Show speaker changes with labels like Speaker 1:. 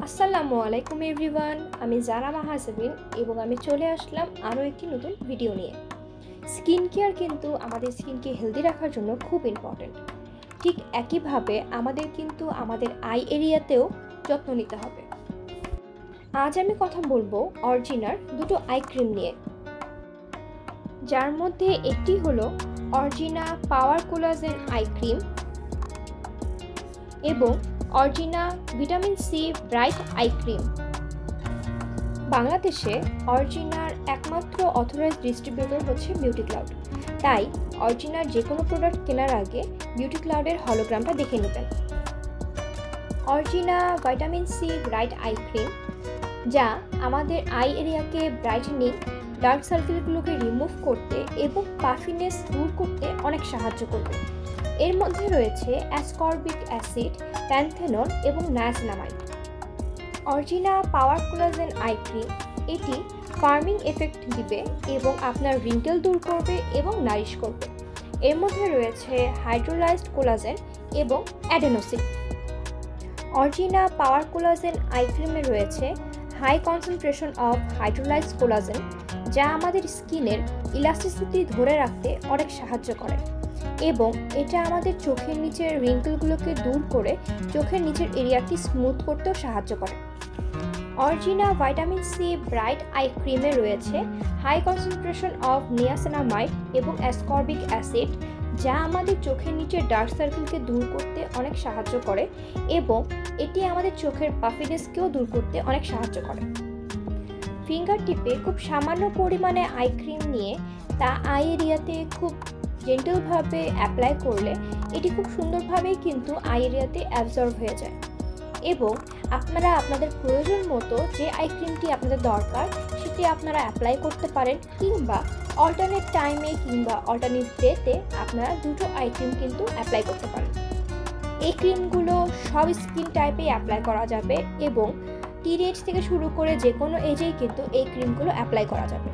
Speaker 1: আসসালামু আলাইকুম এভরিওয়ান, আমি জারা মাহাজাবিন এবং আমি চলে আসলাম আরও একটি নতুন ভিডিও নিয়ে। স্কিন কেয়ার কিন্তু আমাদের স্কিনকে হেলদি রাখার জন্য খুব ইম্পর্ট্যান্ট। ঠিক একইভাবে আমাদের কিন্তু আমাদের আই এরিয়াতেও যত্ন নিতে হবে। আজ আমি কথা বলবো অরিজিনার দুটো আই ক্রিম নিয়ে, যার মধ্যে একটি হলো Origina power collagen eye cream এবং Origina vitamin C bright eye cream. বাংলাদেশে অরিজিনার একমাত্র অথরাইজড ডিস্ট্রিবিউটর হচ্ছে বিউটি ক্লাউড, তাই অরিজিনার যে কোনো প্রোডাক্ট কেনার আগে বিউটি ক্লাউডের হলোগ্রামটা দেখে নেবেন। Origina vitamin C bright eye cream, যা আমাদের আই এরিয়াকে ব্রাইটেনিং, ডার্ক সার্কেলগুলোকে রিমুভ করতে এবং পাফিনেস দূর করতে অনেক সাহায্য করবে। এর মধ্যে রয়েছে অ্যাসকর্বিক অ্যাসিড, প্যান্থেনল এবং niacinamide. অরিজিনা power collagen eye cream, এটি ফার্মিং এফেক্ট দিবে এবং আপনার রিঙ্কেল দূর করবে এবং নারিশ করবে। এর মধ্যে রয়েছে হাইড্রোলাইজড কোলাজেন এবং অ্যাডেনোসিন। অরিজিনা পাওয়ার কোলাজেন আই ক্রিমে রয়েছে high concentration of hydrolysed collagen, যা আমাদের স্কিনের ইলাস্টিসিটি ধরে রাখতে অনেক সাহায্য করে এবং এটা আমাদের চোখের নিচের রিঙ্কেলগুলোকে দূর করে চোখের নিচের এরিয়াকে স্মুথ করতেও সাহায্য করে। অরিজিনা ভিটামিন সি ব্রাইট আই ক্রিমে রয়েছে হাই কনসেন্ট্রেশন অফ নিয়াসিনামাইড এবং অ্যাসকর্বিক অ্যাসিড, যা আমাদের চোখের নিচের ডার্ক সার্কেলকে দূর করতে অনেক সাহায্য করে এবং এটি আমাদের চোখের পাফিনেসকেও দূর করতে অনেক সাহায্য করে। ফিঙ্গার টিপে খুব সামান্য পরিমাণে আই ক্রিম নিয়ে তা আই এরিয়াতে খুব জেন্টেলভাবে অ্যাপ্লাই করলে এটি খুব সুন্দরভাবেই কিন্তু আই এরিয়াতে অ্যাবজর্ব হয়ে যায় এবং আপনারা আপনাদের প্রয়োজন মতো যে আই ক্রিমটি আপনাদের দরকার সেটি আপনারা অ্যাপ্লাই করতে পারেন, কিংবা অল্টারনেট টাইমে কিংবা অল্টারনেট ডেতে আপনারা দুটো আই ক্রিম কিন্তু অ্যাপ্লাই করতে পারেন। এই ক্রিমগুলো সব স্কিন টাইপে অ্যাপ্লাই করা যাবে এবং টিনেজ থেকে শুরু করে যে কোনো এজেই কিন্তু এই ক্রিমগুলো অ্যাপ্লাই করা যাবে।